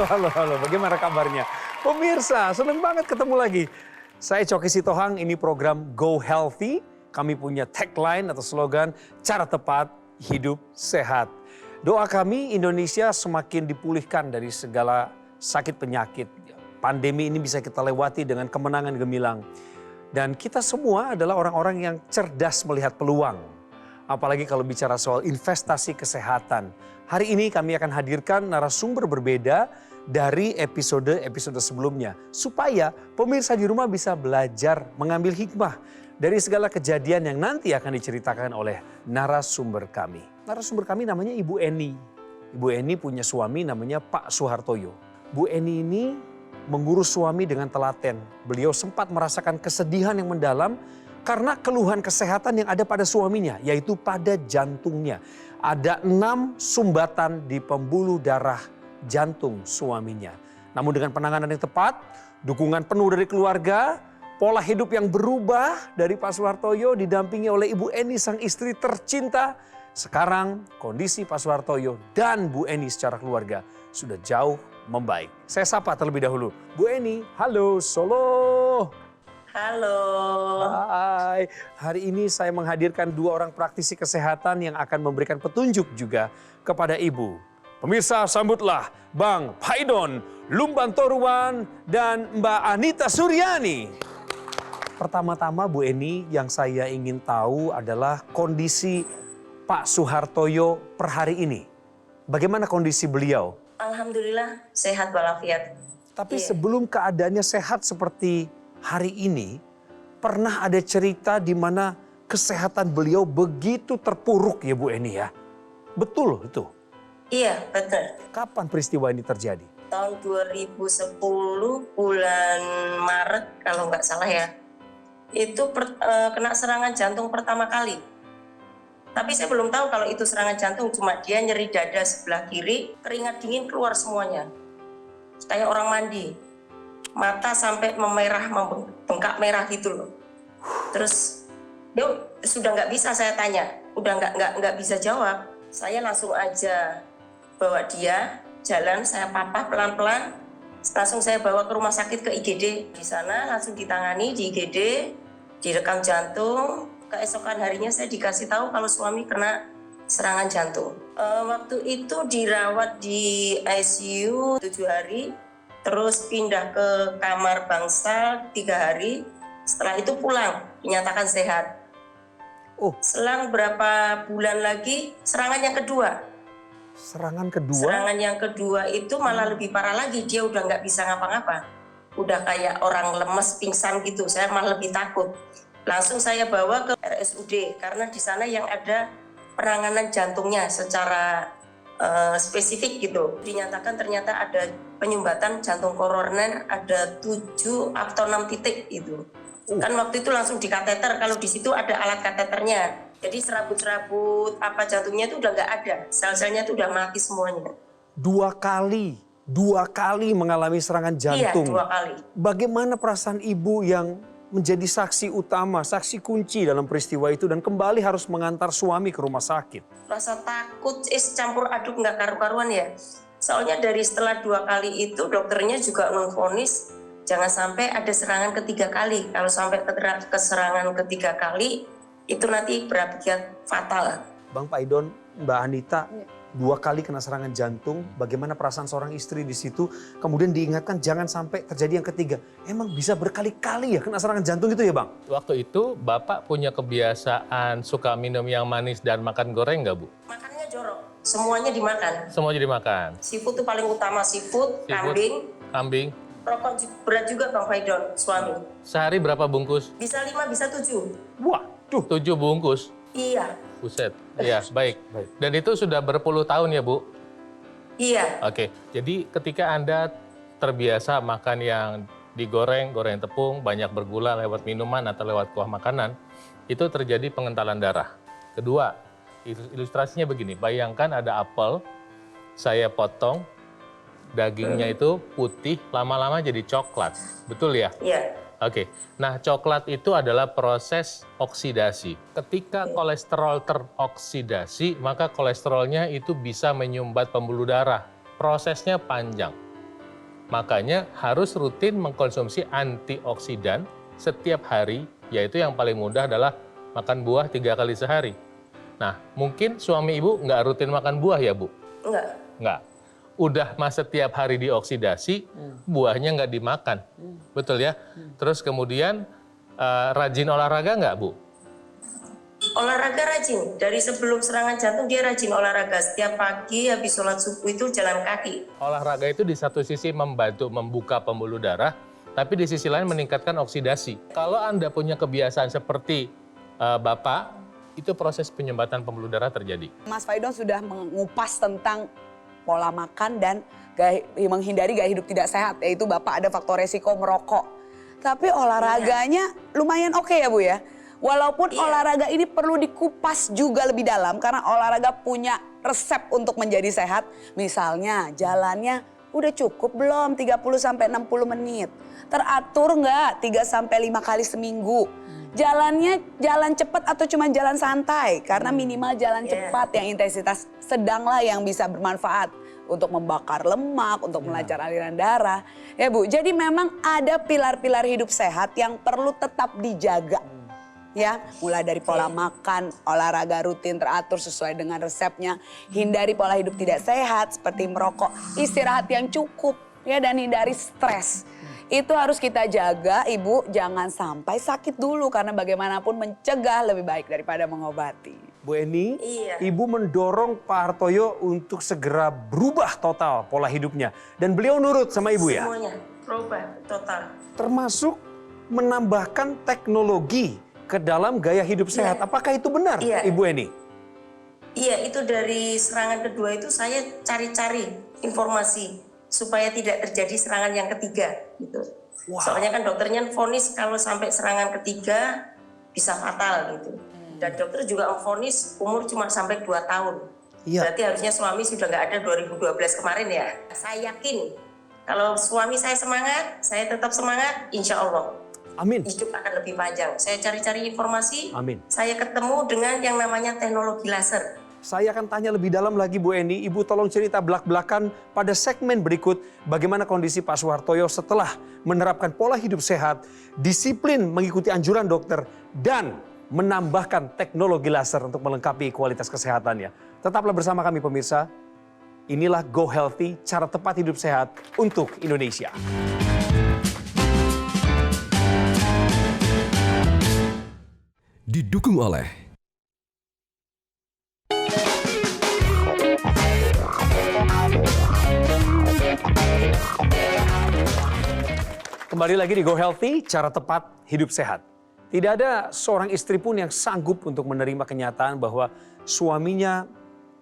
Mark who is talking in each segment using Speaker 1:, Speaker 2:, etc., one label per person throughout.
Speaker 1: halo. Bagaimana kabarnya? Pemirsa, senang banget ketemu lagi. Saya Coki Sitohang, ini program Go Healthy. Kami punya tagline atau slogan, cara tepat, hidup sehat. Doa kami Indonesia semakin dipulihkan dari segala sakit penyakit. Pandemi ini bisa kita lewati dengan kemenangan gemilang. Dan kita semua adalah orang-orang yang cerdas melihat peluang. Apalagi kalau bicara soal investasi kesehatan. Hari ini kami akan hadirkan narasumber berbeda dari episode-episode sebelumnya. Supaya pemirsa di rumah bisa belajar mengambil hikmah dari segala kejadian yang nanti akan diceritakan oleh narasumber kami. Narasumber kami namanya Ibu Eni. Ibu Eni punya suami namanya Pak Suhartoyo. Bu Eni ini mengurus suami dengan telaten. Beliau sempat merasakan kesedihan yang mendalam karena keluhan kesehatan yang ada pada suaminya, yaitu pada jantungnya. Ada 6 sumbatan di pembuluh darah jantung suaminya. Namun dengan penanganan yang tepat, dukungan penuh dari keluarga, pola hidup yang berubah dari Pak Suhartoyo didampingi oleh Ibu Eni sang istri tercinta. Sekarang kondisi Pak Suhartoyo dan Bu Eni secara keluarga sudah jauh membaik. Saya sapa terlebih dahulu. Bu Eni, halo Solo.
Speaker 2: Halo.
Speaker 1: Hai, hari ini saya menghadirkan 2 orang praktisi kesehatan yang akan memberikan petunjuk juga kepada Ibu. Pemirsa, sambutlah Bang Paidon Lumbantoruan dan Mbak Anita Suryani. Pertama-tama Bu Eni, yang saya ingin tahu adalah kondisi Pak Suhartoyo per hari ini. Bagaimana kondisi beliau?
Speaker 2: Alhamdulillah sehat walafiat.
Speaker 1: Tapi sebelum keadaannya sehat seperti hari ini, pernah ada cerita di mana kesehatan beliau begitu terpuruk ya Bu Eni ya? Betul itu?
Speaker 2: Iya, betul.
Speaker 1: Kapan peristiwa ini terjadi?
Speaker 2: Tahun 2010 bulan Maret kalau nggak salah ya. Itu kena serangan jantung pertama kali. Tapi saya belum tahu kalau itu serangan jantung, cuma dia nyeri dada sebelah kiri, keringat dingin keluar semuanya. Kayak orang mandi. Mata sampai memerah, membengkak merah gitu loh. Terus dia sudah nggak bisa saya tanya, udah nggak bisa jawab. Saya langsung aja bawa dia jalan, saya papah pelan-pelan, langsung saya bawa ke rumah sakit ke IGD. Di sana langsung ditangani di IGD, direkam jantung. Keesokan harinya saya dikasih tahu kalau suami kena serangan jantung. Waktu itu dirawat di ICU 7 hari, terus pindah ke kamar bangsal 3 hari. Setelah itu pulang, dinyatakan sehat. Selang berapa bulan lagi, serangan yang kedua.
Speaker 1: Serangan kedua?
Speaker 2: Serangan yang kedua itu malah lebih parah lagi, dia udah nggak bisa ngapa-ngapa. Udah kayak orang lemes, pingsan gitu, saya malah lebih takut. Langsung saya bawa ke RSUD, karena di sana yang ada penanganan jantungnya secara spesifik gitu. Dinyatakan ternyata ada penyumbatan jantung koroner, ada 7 atau 6 titik itu. Kan waktu itu langsung di kateter, kalau di situ ada alat kateternya. Jadi serabut-serabut apa jantungnya itu udah nggak ada, sel-selnya itu udah mati semuanya.
Speaker 1: 2 kali mengalami serangan jantung.
Speaker 2: Iya, 2 kali.
Speaker 1: Bagaimana perasaan ibu yang menjadi saksi utama, saksi kunci dalam peristiwa itu dan kembali harus mengantar suami ke rumah sakit?
Speaker 2: Rasa takut, campur aduk nggak karu-karuan ya. Soalnya dari setelah 2 kali itu dokternya juga memvonis jangan sampai ada serangan ketiga kali. Kalau sampai ke serangan ketiga kali itu nanti berakibat fatal.
Speaker 1: Bang Paidon, Mbak Anita, 2 kali kena serangan jantung, bagaimana perasaan seorang istri di situ? Kemudian diingatkan jangan sampai terjadi yang ketiga. Emang bisa berkali-kali ya kena serangan jantung itu ya Bang?
Speaker 3: Waktu itu Bapak punya kebiasaan suka minum yang manis dan makan goreng nggak Bu?
Speaker 2: Makannya jorok, semuanya dimakan.
Speaker 3: Semuanya dimakan?
Speaker 2: Seafood itu paling utama, seafood.
Speaker 3: Kambing.
Speaker 2: Rokok berat juga Bang Faidon, suami.
Speaker 3: Sehari berapa bungkus?
Speaker 2: Bisa 5, bisa 7.
Speaker 1: Waduh.
Speaker 3: 7 bungkus?
Speaker 2: Iya.
Speaker 3: Buset, iya baik. Dan itu sudah berpuluh tahun ya Bu?
Speaker 2: Iya.
Speaker 3: Oke, jadi ketika Anda terbiasa makan yang digoreng, goreng tepung, banyak bergula lewat minuman atau lewat kuah makanan, itu terjadi pengentalan darah. Kedua, ilustrasinya begini, bayangkan ada apel, saya potong, dagingnya itu putih, lama-lama jadi coklat, betul ya?
Speaker 2: Iya.
Speaker 3: Oke, nah coklat itu adalah proses oksidasi. Ketika kolesterol teroksidasi, maka kolesterolnya itu bisa menyumbat pembuluh darah. Prosesnya panjang. Makanya harus rutin mengkonsumsi antioksidan setiap hari, yaitu yang paling mudah adalah makan buah 3 kali sehari. Nah, mungkin suami ibu nggak rutin makan buah ya, Bu? Nggak. Udah mas setiap hari dioksidasi, buahnya nggak dimakan. Betul ya? Terus kemudian rajin olahraga nggak, Bu?
Speaker 2: Olahraga rajin. Dari sebelum serangan jantung dia rajin olahraga. Setiap pagi habis sholat subuh itu jalan kaki.
Speaker 3: Olahraga itu di satu sisi membantu membuka pembuluh darah, tapi di sisi lain meningkatkan oksidasi. Kalau Anda punya kebiasaan seperti Bapak, itu proses penyumbatan pembuluh darah terjadi.
Speaker 4: Mas Faidon sudah mengupas tentang pola makan dan menghindari gaya hidup tidak sehat, yaitu Bapak ada faktor resiko merokok. Tapi olahraganya lumayan oke ya Bu ya? Walaupun olahraga ini perlu dikupas juga lebih dalam karena olahraga punya resep untuk menjadi sehat. Misalnya jalannya udah cukup belum 30-60 menit? Teratur nggak 3-5 kali seminggu? Jalannya jalan cepat atau cuma jalan santai? Karena minimal jalan cepat yang intensitas sedang lah yang bisa bermanfaat untuk membakar lemak, untuk melancar aliran darah. Ya Bu, jadi memang ada pilar-pilar hidup sehat yang perlu tetap dijaga. Ya, mulai dari pola makan, olahraga rutin teratur sesuai dengan resepnya, hindari pola hidup tidak sehat seperti merokok, istirahat yang cukup ya dan hindari stres. Itu harus kita jaga, Ibu, jangan sampai sakit dulu karena bagaimanapun mencegah lebih baik daripada mengobati.
Speaker 1: Bu Eni, Ibu mendorong Pak Hartoyo untuk segera berubah total pola hidupnya dan beliau nurut sama Ibu ya?
Speaker 2: Semuanya berubah total.
Speaker 1: Termasuk menambahkan teknologi ke dalam gaya hidup sehat. Apakah itu benar, Ibu Eni?
Speaker 2: Iya, itu dari serangan kedua itu saya cari-cari informasi supaya tidak terjadi serangan yang ketiga gitu. Soalnya kan dokternya vonis kalau sampai serangan ketiga bisa fatal gitu. Dan dokter juga memvonis umur cuma sampai 2 tahun. Berarti harusnya suami sudah nggak ada 2012 kemarin ya. Saya yakin kalau suami saya semangat, saya tetap semangat, insya Allah.
Speaker 1: Amin.
Speaker 2: Hidup akan lebih panjang. Saya cari-cari informasi,
Speaker 1: Amin.
Speaker 2: Saya ketemu dengan yang namanya teknologi laser.
Speaker 1: Saya akan tanya lebih dalam lagi Bu Eni. Ibu tolong cerita belak-belakan pada segmen berikut bagaimana kondisi Pak Suhartoyo setelah menerapkan pola hidup sehat, disiplin mengikuti anjuran dokter, dan menambahkan teknologi laser untuk melengkapi kualitas kesehatannya. Tetaplah bersama kami pemirsa. Inilah Go Healthy, cara tepat hidup sehat untuk Indonesia.
Speaker 5: Didukung oleh
Speaker 1: Kembali lagi di Go Healthy, cara tepat hidup sehat. Tidak ada seorang istri pun yang sanggup untuk menerima kenyataan bahwa suaminya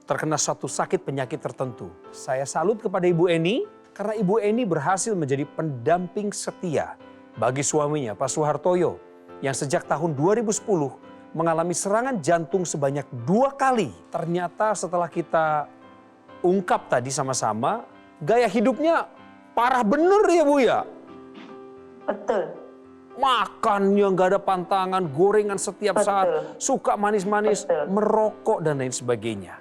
Speaker 1: terkena suatu sakit penyakit tertentu. Saya salut kepada Ibu Eni karena Ibu Eni berhasil menjadi pendamping setia bagi suaminya Pak Suhartoyo yang sejak tahun 2010 mengalami serangan jantung sebanyak 2 kali. Ternyata setelah kita ungkap tadi sama-sama, gaya hidupnya parah bener ya Bu ya?
Speaker 2: Betul.
Speaker 1: Makannya nggak ada pantangan, gorengan setiap saat, suka manis-manis, merokok dan lain sebagainya.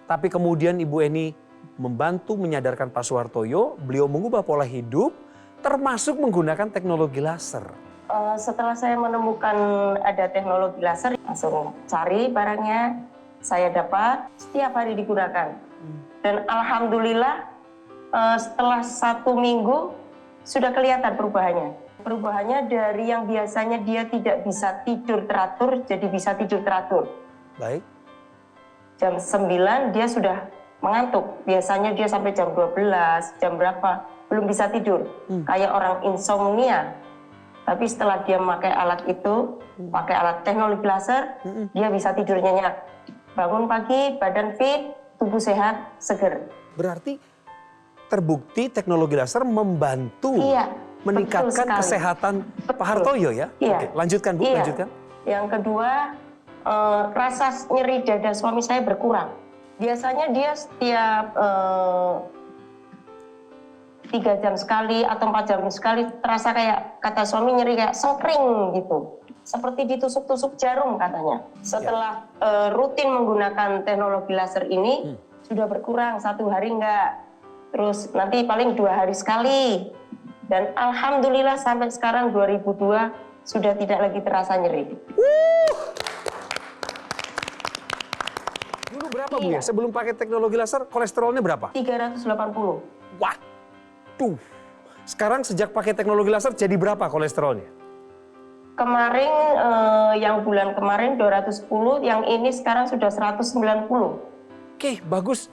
Speaker 1: Tapi kemudian Ibu Eni membantu menyadarkan Pak Suhartoyo, beliau mengubah pola hidup termasuk menggunakan teknologi laser.
Speaker 2: Setelah saya menemukan ada teknologi laser, langsung cari barangnya, saya dapat, setiap hari digunakan. Dan alhamdulillah setelah 1 minggu sudah kelihatan perubahannya. Perubahannya dari yang biasanya dia tidak bisa tidur teratur, jadi bisa tidur teratur.
Speaker 1: Baik.
Speaker 2: Jam 9 dia sudah mengantuk, biasanya dia sampai jam 12, jam berapa, belum bisa tidur. Kayak orang insomnia. Tapi setelah dia memakai alat itu, pakai alat teknologi laser, dia bisa tidur nyenyak. Bangun pagi, badan fit, tubuh sehat, seger.
Speaker 1: Berarti terbukti teknologi laser membantu meningkatkan kesehatan Pak Hartoyo ya?
Speaker 2: Iya.
Speaker 1: Oke, lanjutkan Bu, lanjutkan.
Speaker 2: Yang kedua, rasa nyeri dada suami saya berkurang. Biasanya dia setiap 3 jam sekali atau 4 jam sekali terasa kayak, kata suami, nyeri kayak sengkring gitu. Seperti ditusuk-tusuk jarum katanya. Setelah rutin menggunakan teknologi laser ini, sudah berkurang, 1 hari enggak, terus nanti paling 2 hari sekali. Dan alhamdulillah sampai sekarang 2002 sudah tidak lagi terasa nyeri.
Speaker 1: Dulu berapa Bu ya? Sebelum pakai teknologi laser, kolesterolnya berapa?
Speaker 2: 380.
Speaker 1: Waduh. Sekarang sejak pakai teknologi laser jadi berapa kolesterolnya?
Speaker 2: Kemarin yang bulan kemarin 210, yang ini sekarang sudah 190.
Speaker 1: Oke, bagus.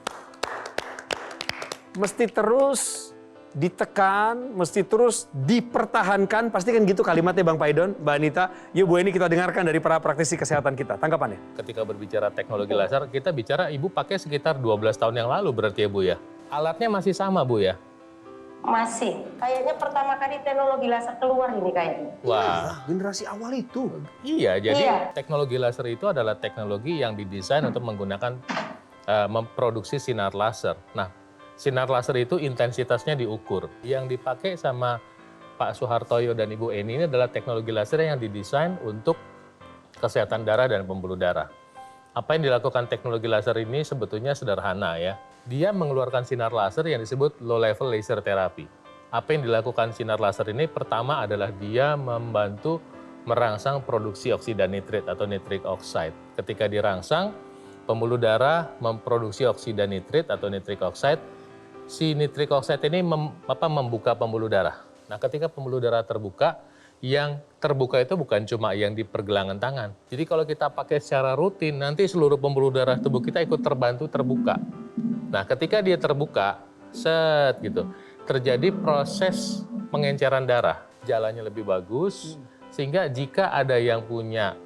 Speaker 1: Mesti terus ditekan, mesti terus dipertahankan. Pasti kan gitu kalimatnya Bang Paidon, Mbak Anita. Yuk Bu Eni kita dengarkan dari para praktisi kesehatan kita. Tanggapannya?
Speaker 3: Ketika berbicara teknologi laser, kita bicara Ibu pakai sekitar 12 tahun yang lalu berarti ya Bu ya? Alatnya masih sama Bu ya?
Speaker 2: Masih. Kayaknya pertama kali teknologi laser keluar ini kayaknya.
Speaker 3: Wah.
Speaker 1: Generasi awal itu.
Speaker 3: Iya, jadi
Speaker 2: Iya.
Speaker 3: teknologi laser itu adalah teknologi yang didesain untuk menggunakan memproduksi sinar laser. Nah, sinar laser itu intensitasnya diukur. Yang dipakai sama Pak Suhartoyo dan Ibu Eni ini adalah teknologi laser yang didesain untuk kesehatan darah dan pembuluh darah. Apa yang dilakukan teknologi laser ini sebetulnya sederhana ya. Dia mengeluarkan sinar laser yang disebut low level laser therapy. Apa yang dilakukan sinar laser ini pertama adalah dia membantu merangsang produksi oksida nitrit atau nitric oxide. Ketika dirangsang, pembuluh darah memproduksi oksida nitrit atau nitric oxide. Si nitric oxide ini membuka pembuluh darah. Nah, ketika pembuluh darah terbuka, yang terbuka itu bukan cuma yang di pergelangan tangan. Jadi kalau kita pakai secara rutin, nanti seluruh pembuluh darah tubuh kita ikut terbantu terbuka. Nah, ketika dia terbuka, set gitu, terjadi proses pengenceran darah. Jalannya lebih bagus, sehingga jika ada yang punya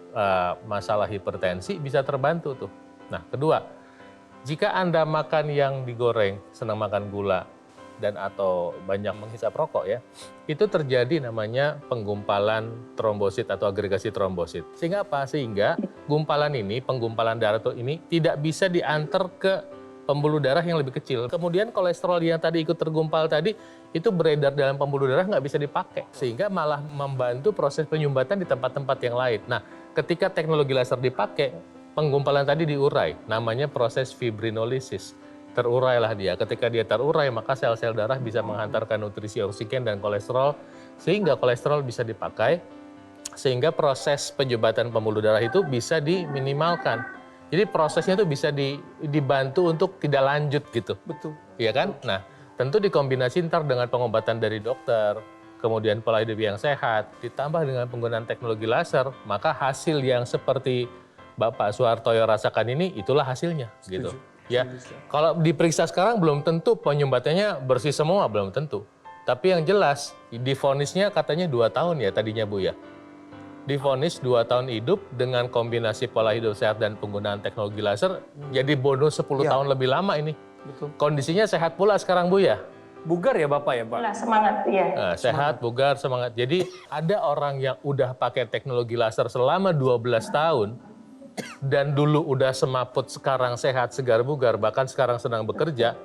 Speaker 3: masalah hipertensi, bisa terbantu tuh. Nah, kedua, jika Anda makan yang digoreng, senang makan gula, dan atau banyak menghisap rokok ya, itu terjadi namanya penggumpalan trombosit atau agregasi trombosit. Sehingga apa? Sehingga gumpalan ini, penggumpalan darah ini tidak bisa diantar ke pembuluh darah yang lebih kecil. Kemudian kolesterol yang tadi ikut tergumpal tadi, itu beredar dalam pembuluh darah nggak bisa dipakai. Sehingga malah membantu proses penyumbatan di tempat-tempat yang lain. Nah, ketika teknologi laser dipakai, penggumpalan tadi diurai, namanya proses fibrinolisis. Terurailah dia. Ketika dia terurai, maka sel-sel darah bisa menghantarkan nutrisi oksigen dan kolesterol, sehingga kolesterol bisa dipakai, sehingga proses penyumbatan pembuluh darah itu bisa diminimalkan. Jadi prosesnya itu bisa dibantu untuk tidak lanjut gitu.
Speaker 1: Betul.
Speaker 3: Iya kan? Nah, tentu dikombinasi ntar dengan pengobatan dari dokter, kemudian pola hidup yang sehat, ditambah dengan penggunaan teknologi laser, maka hasil yang seperti Bapak Suhartoyo rasakan ini, itulah hasilnya. Gitu. Ya, kalau diperiksa sekarang belum tentu penyumbatannya bersih semua, belum tentu. Tapi yang jelas, divonisnya katanya 2 tahun ya tadinya Bu ya. Divonis 2 tahun hidup dengan kombinasi pola hidup sehat dan penggunaan teknologi laser, jadi bonus 10 tahun lebih lama ini.
Speaker 1: Betul.
Speaker 3: Kondisinya sehat pula sekarang Bu ya?
Speaker 1: Bugar ya Bapak ya Pak?
Speaker 2: Itulah semangat ya.
Speaker 3: Nah, sehat, bugar, semangat. Jadi ada orang yang udah pakai teknologi laser selama 12 tahun, dan dulu udah semaput, sekarang sehat, segar bugar, bahkan sekarang sedang bekerja,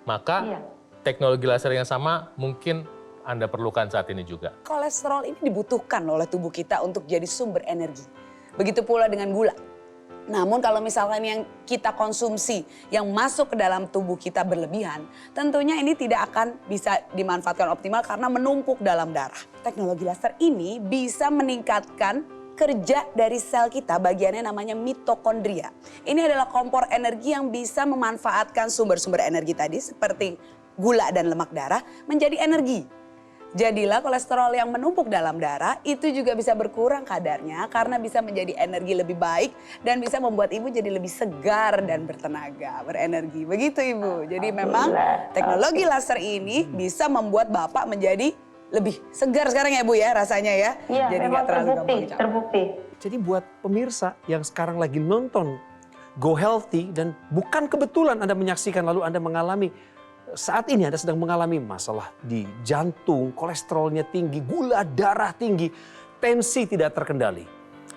Speaker 3: maka teknologi laser yang sama mungkin Anda perlukan saat ini juga.
Speaker 4: Kolesterol ini dibutuhkan oleh tubuh kita untuk jadi sumber energi. Begitu pula dengan gula. Namun kalau misalkan yang kita konsumsi, yang masuk ke dalam tubuh kita berlebihan, tentunya ini tidak akan bisa dimanfaatkan optimal karena menumpuk dalam darah. Teknologi laser ini bisa meningkatkan kerja dari sel kita, bagiannya namanya mitokondria. Ini adalah kompor energi yang bisa memanfaatkan sumber-sumber energi tadi seperti gula dan lemak darah menjadi energi. Jadilah kolesterol yang menumpuk dalam darah itu juga bisa berkurang kadarnya karena bisa menjadi energi lebih baik dan bisa membuat ibu jadi lebih segar dan bertenaga, berenergi. Begitu Ibu. Jadi memang teknologi laser ini bisa membuat Bapak menjadi lebih segar sekarang ya Bu ya rasanya ya.
Speaker 2: Iya,
Speaker 4: jadi
Speaker 2: memang
Speaker 4: nggak terlalu gampang capek.
Speaker 2: terbukti.
Speaker 1: Jadi buat pemirsa yang sekarang lagi nonton Go Healthy dan bukan kebetulan Anda menyaksikan lalu Anda mengalami, saat ini Anda sedang mengalami masalah di jantung, kolesterolnya tinggi, gula darah tinggi, tensi tidak terkendali.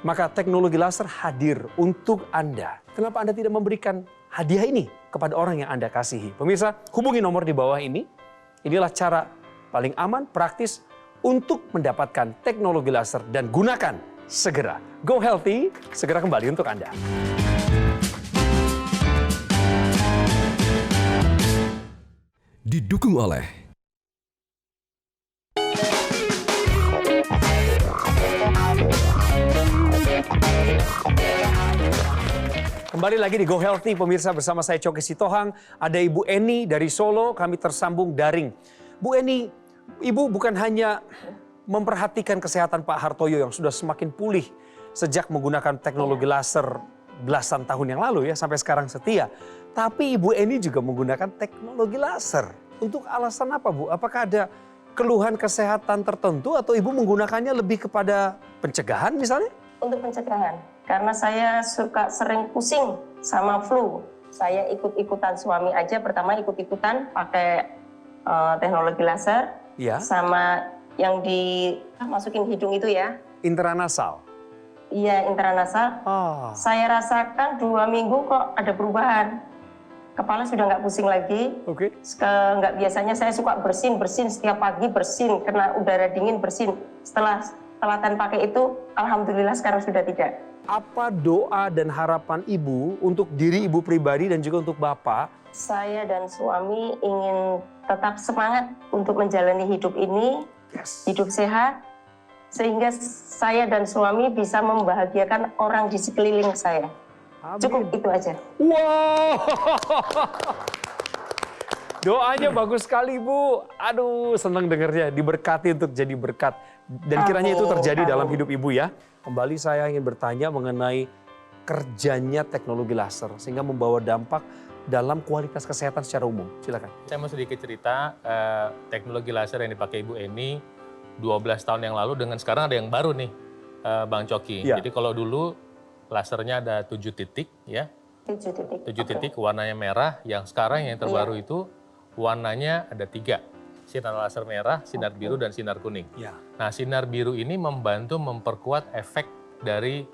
Speaker 1: Maka teknologi laser hadir untuk Anda. Kenapa Anda tidak memberikan hadiah ini kepada orang yang Anda kasihi? Pemirsa, hubungi nomor di bawah ini. Inilah cara paling aman, praktis untuk mendapatkan teknologi laser dan gunakan segera. Go Healthy, segera kembali untuk Anda.
Speaker 5: didukung oleh
Speaker 1: Kembali lagi di Go Healthy, pemirsa, bersama saya Coki Sitohang. Ada Ibu Eni dari Solo, kami tersambung daring. Bu Eni, Ibu bukan hanya memperhatikan kesehatan Pak Hartoyo yang sudah semakin pulih sejak menggunakan teknologi laser belasan tahun yang lalu ya, sampai sekarang setia. Tapi Ibu Eni juga menggunakan teknologi laser. Untuk alasan apa, Bu? Apakah ada keluhan kesehatan tertentu atau Ibu menggunakannya lebih kepada pencegahan misalnya?
Speaker 2: Untuk pencegahan, karena saya suka sering pusing sama flu. Saya ikut-ikutan suami aja, pertama ikut-ikutan pakai teknologi laser,
Speaker 1: Ya.
Speaker 2: sama yang dimasukin hidung itu ya.
Speaker 1: Intranasal.
Speaker 2: Iya, intranasal.
Speaker 1: Ah.
Speaker 2: Saya rasakan 2 minggu kok ada perubahan. Kepala sudah nggak pusing lagi.
Speaker 1: Oke.
Speaker 2: Nggak biasanya saya suka bersin setiap pagi, bersin kena udara dingin, bersin. Setelah telatan pakai itu, alhamdulillah sekarang sudah tidak.
Speaker 1: Apa doa dan harapan Ibu untuk diri Ibu pribadi dan juga untuk Bapak?
Speaker 2: Saya dan suami ingin tetap semangat untuk menjalani hidup ini, hidup sehat, sehingga saya dan suami bisa membahagiakan orang di sekeliling saya.
Speaker 1: Amin.
Speaker 2: Cukup itu aja.
Speaker 1: Wow. Doanya bagus sekali, Bu. Aduh, senang dengarnya. Diberkati untuk jadi berkat. Dan kiranya itu terjadi dalam hidup Ibu ya. Kembali saya ingin bertanya mengenai kerjanya teknologi laser sehingga membawa dampak dalam kualitas kesehatan secara umum. Silakan.
Speaker 3: Saya mau sedikit cerita teknologi laser yang dipakai Ibu Eni 12 tahun yang lalu dengan sekarang ada yang baru nih, Bang Coki.
Speaker 1: Ya.
Speaker 3: Jadi kalau dulu lasernya ada 7 titik ya.
Speaker 2: 7 titik.
Speaker 3: 7 titik warnanya merah, yang sekarang yang terbaru itu warnanya ada 3. Sinar laser merah, sinar biru, dan sinar kuning.
Speaker 1: Ya.
Speaker 3: Nah, sinar biru ini membantu memperkuat efek dari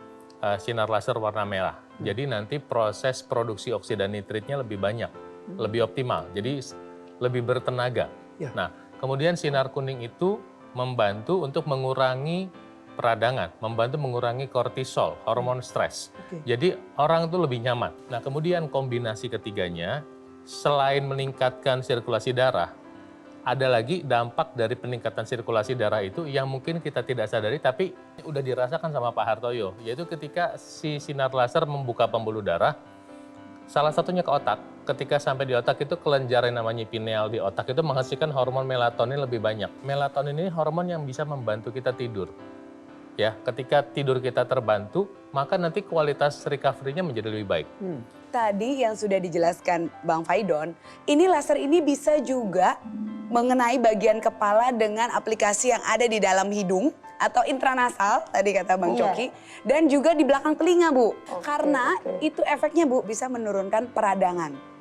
Speaker 3: sinar laser warna merah. Jadi nanti proses produksi oksida nitritnya lebih banyak, lebih optimal. Jadi lebih bertenaga.
Speaker 1: Ya.
Speaker 3: Nah, kemudian sinar kuning itu membantu untuk mengurangi peradangan, membantu mengurangi kortisol, hormon stres. Jadi orang itu lebih nyaman. Nah, kemudian kombinasi ketiganya, selain meningkatkan sirkulasi darah, ada lagi dampak dari peningkatan sirkulasi darah itu yang mungkin kita tidak sadari tapi udah dirasakan sama Pak Hartoyo, yaitu ketika si sinar laser membuka pembuluh darah, salah satunya ke otak. Ketika sampai di otak itu kelenjar yang namanya pineal di otak itu menghasilkan hormon melatonin lebih banyak. Melatonin ini hormon yang bisa membantu kita tidur. Ya, ketika tidur kita terbantu, maka nanti kualitas recovery-nya menjadi lebih baik.
Speaker 4: Tadi yang sudah dijelaskan Bang Faidon, ini laser ini bisa juga mengenai bagian kepala dengan aplikasi yang ada di dalam hidung atau intranasal, tadi kata Bang Coki, dan juga di belakang telinga, Bu. Karena itu efeknya, Bu, bisa menurunkan peradangan.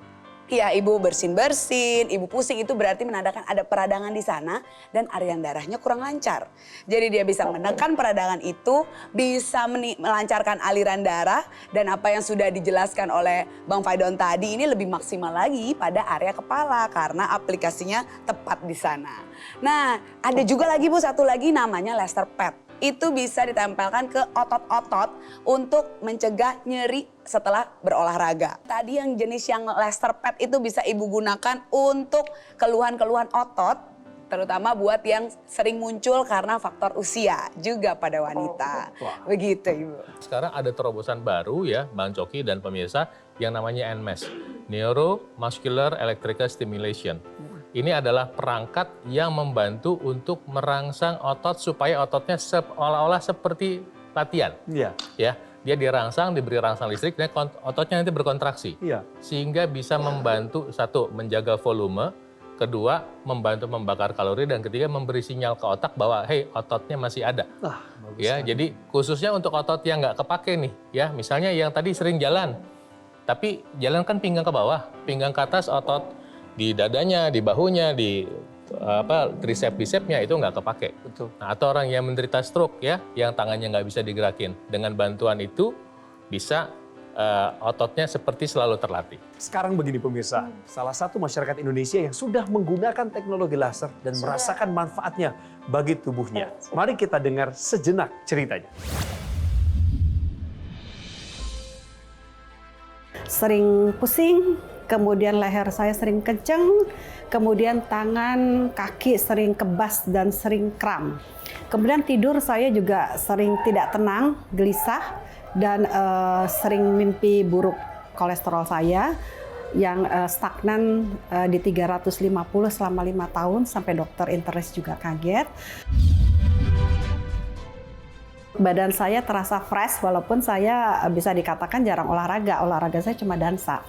Speaker 4: Ya, Ibu bersin-bersin, Ibu pusing, itu berarti menandakan ada peradangan di sana dan aliran darahnya kurang lancar. Jadi dia bisa menekan peradangan itu, bisa melancarkan aliran darah, dan apa yang sudah dijelaskan oleh Bang Faidon tadi ini lebih maksimal lagi pada area kepala karena aplikasinya tepat di sana. Nah, ada juga lagi, Bu, satu lagi namanya laser pad. Itu bisa ditempelkan ke otot-otot untuk mencegah nyeri setelah berolahraga. Tadi yang jenis yang laser pad itu bisa Ibu gunakan untuk keluhan-keluhan otot, terutama buat yang sering muncul karena faktor usia juga pada wanita. Begitu, Ibu.
Speaker 3: Sekarang ada terobosan baru ya, Bang Coki dan pemirsa, yang namanya NMES, Neuromuscular Electrical Stimulation. Ini adalah perangkat yang membantu untuk merangsang otot supaya ototnya seolah-olah seperti latihan.
Speaker 1: Iya.
Speaker 3: Ya, dia dirangsang, diberi rangsang listrik, dan ototnya nanti berkontraksi.
Speaker 1: Iya.
Speaker 3: Sehingga bisa membantu, satu, menjaga volume, kedua, membantu membakar kalori, dan ketiga, memberi sinyal ke otak bahwa, hey, ototnya masih ada.
Speaker 1: Bagus
Speaker 3: Ya,
Speaker 1: sekali.
Speaker 3: jadi khususnya untuk otot yang nggak kepake nih, ya, misalnya yang tadi sering jalan, tapi jalan kan pinggang ke bawah, pinggang ke atas, otot di dadanya, di bahunya, di tricep-bicepnya itu nggak kepake.
Speaker 1: Betul.
Speaker 3: Nah, atau orang yang menderita stroke ya, yang tangannya nggak bisa digerakin, dengan bantuan itu bisa ototnya seperti selalu terlatih.
Speaker 1: Sekarang begini pemirsa, salah satu masyarakat Indonesia yang sudah menggunakan teknologi laser dan merasakan manfaatnya bagi tubuhnya. Mari kita dengar sejenak ceritanya.
Speaker 6: Sering pusing
Speaker 5: kemudian leher saya sering kenceng, kemudian tangan, kaki sering kebas dan sering kram. Kemudian tidur saya juga sering tidak tenang, gelisah, dan sering mimpi buruk. Kolesterol saya yang stagnan di 350 selama 5 tahun, sampai dokter internis juga kaget. Badan saya terasa fresh walaupun saya bisa dikatakan jarang olahraga. Olahraga saya cuma dansa.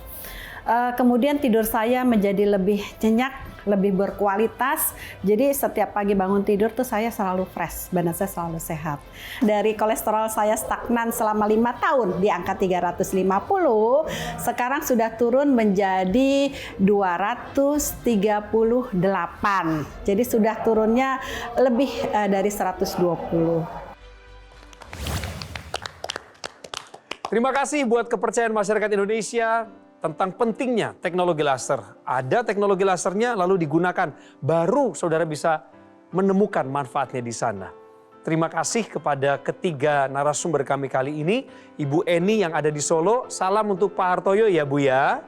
Speaker 5: Kemudian tidur saya menjadi lebih nyenyak, lebih berkualitas. Jadi setiap pagi bangun tidur tuh saya selalu fresh, badan saya selalu sehat. Dari kolesterol saya stagnan selama 5 tahun di angka 350, sekarang sudah turun menjadi 238. Jadi sudah turunnya lebih dari 120.
Speaker 1: Terima kasih buat kepercayaan masyarakat Indonesia tentang pentingnya teknologi laser. Ada teknologi lasernya lalu digunakan, baru saudara bisa menemukan manfaatnya di sana. Terima kasih kepada ketiga narasumber kami kali ini, Ibu Eni yang ada di Solo. Salam untuk Pak Hartoyo ya Bu ya.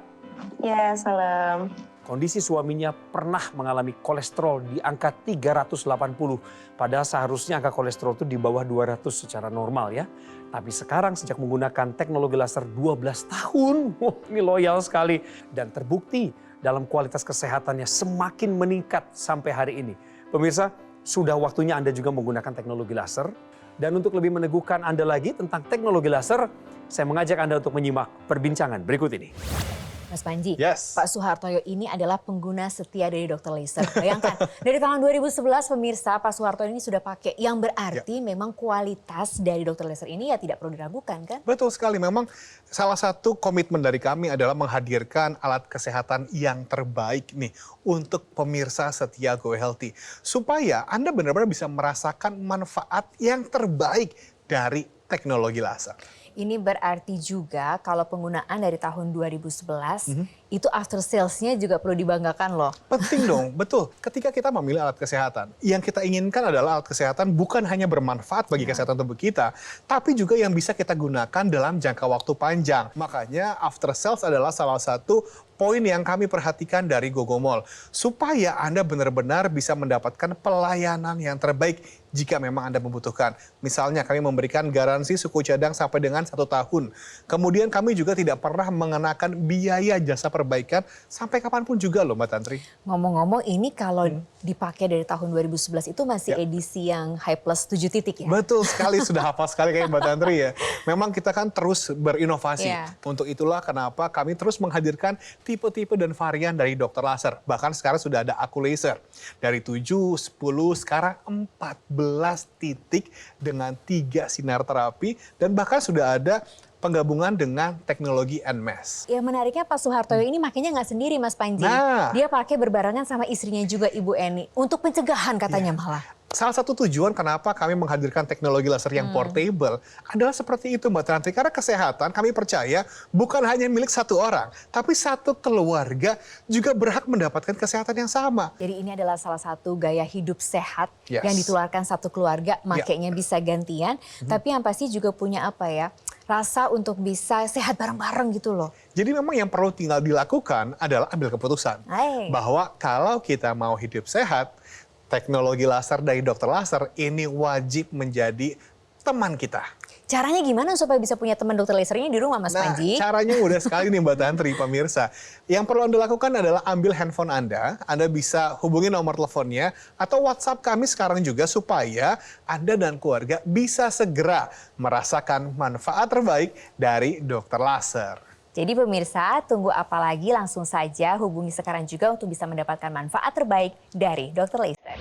Speaker 2: Ya, salam.
Speaker 1: Kondisi suaminya pernah mengalami kolesterol di angka 380. Padahal seharusnya angka kolesterol itu di bawah 200 secara normal ya. Tapi sekarang sejak menggunakan teknologi laser 12 tahun, ini loyal sekali. Dan terbukti dalam kualitas kesehatannya semakin meningkat sampai hari ini. Pemirsa, sudah waktunya Anda juga menggunakan teknologi laser. Dan untuk lebih meneguhkan Anda lagi tentang teknologi laser, saya mengajak Anda untuk menyimak perbincangan berikut ini.
Speaker 6: Mas Panji,
Speaker 7: Yes.
Speaker 6: Pak Soehartoyo ini adalah pengguna setia dari Dr. Laser. Bayangkan, dari tahun 2011 pemirsa Pak Soehartoyo ini sudah pakai. Yang berarti memang kualitas dari Dr. Laser ini ya tidak perlu diragukan kan?
Speaker 7: Betul sekali, memang salah satu komitmen dari kami adalah menghadirkan alat kesehatan yang terbaik nih untuk pemirsa setia Go Healthy. Supaya Anda benar-benar bisa merasakan manfaat yang terbaik dari teknologi laser.
Speaker 6: Ini berarti juga kalau penggunaan dari tahun 2011 itu after sales-nya juga perlu dibanggakan loh.
Speaker 7: Penting dong, betul. Ketika kita memilih alat kesehatan, yang kita inginkan adalah alat kesehatan bukan hanya bermanfaat bagi kesehatan tubuh kita, tapi juga yang bisa kita gunakan dalam jangka waktu panjang. Makanya after sales adalah salah satu poin yang kami perhatikan dari Gogomall. Supaya Anda benar-benar bisa mendapatkan pelayanan yang terbaik jika memang Anda membutuhkan. Misalnya kami memberikan garansi suku cadang sampai dengan 1 tahun. Kemudian kami juga tidak pernah mengenakan biaya jasa perbaikan sampai kapanpun juga loh Mbak Tantri.
Speaker 6: Ngomong-ngomong ini kalau dipakai dari tahun 2011 itu masih edisi yang high plus 7 titik ya?
Speaker 7: Betul sekali, sudah hafal sekali kayak Mbak Tantri ya. Memang kita kan terus berinovasi. Untuk itulah kenapa kami terus menghadirkan tipe-tipe dan varian dari Dr. Laser. Bahkan sekarang sudah ada Aku Laser. Dari 7, 10, sekarang 14 titik dengan 3 sinar terapi. Dan bahkan sudah ada penggabungan dengan teknologi NMAS.
Speaker 6: Ya menariknya Pak Soehartoyo ini makanya nggak sendiri Mas Panji.
Speaker 7: Nah.
Speaker 6: Dia pakai berbarengan sama istrinya juga Ibu Eni. Untuk pencegahan katanya malah.
Speaker 7: Salah satu tujuan kenapa kami menghadirkan teknologi laser yang portable adalah seperti itu Mbak Tantri. Karena kesehatan kami percaya bukan hanya milik satu orang, tapi satu keluarga juga berhak mendapatkan kesehatan yang sama.
Speaker 6: Jadi ini adalah salah satu gaya hidup sehat
Speaker 7: Yes.
Speaker 6: yang ditularkan satu keluarga, makanya bisa gantian. Tapi yang pasti juga punya apa ya, rasa untuk bisa sehat bareng-bareng gitu loh.
Speaker 7: Jadi memang yang perlu tinggal dilakukan adalah ambil keputusan.
Speaker 6: Hai.
Speaker 7: Bahwa kalau kita mau hidup sehat, teknologi laser dari Dr. Laser ini wajib menjadi teman kita.
Speaker 6: Caranya gimana supaya bisa punya teman dokter laser ini di rumah Mas Panji?
Speaker 7: Caranya mudah sekali nih Mbak Tantri, pemirsa. Yang perlu Anda lakukan adalah ambil handphone Anda bisa hubungi nomor teleponnya atau WhatsApp kami sekarang juga supaya Anda dan keluarga bisa segera merasakan manfaat terbaik dari Dr. Laser.
Speaker 6: Jadi pemirsa, tunggu apa lagi, langsung saja hubungi sekarang juga untuk bisa mendapatkan manfaat terbaik dari Dr. Laser.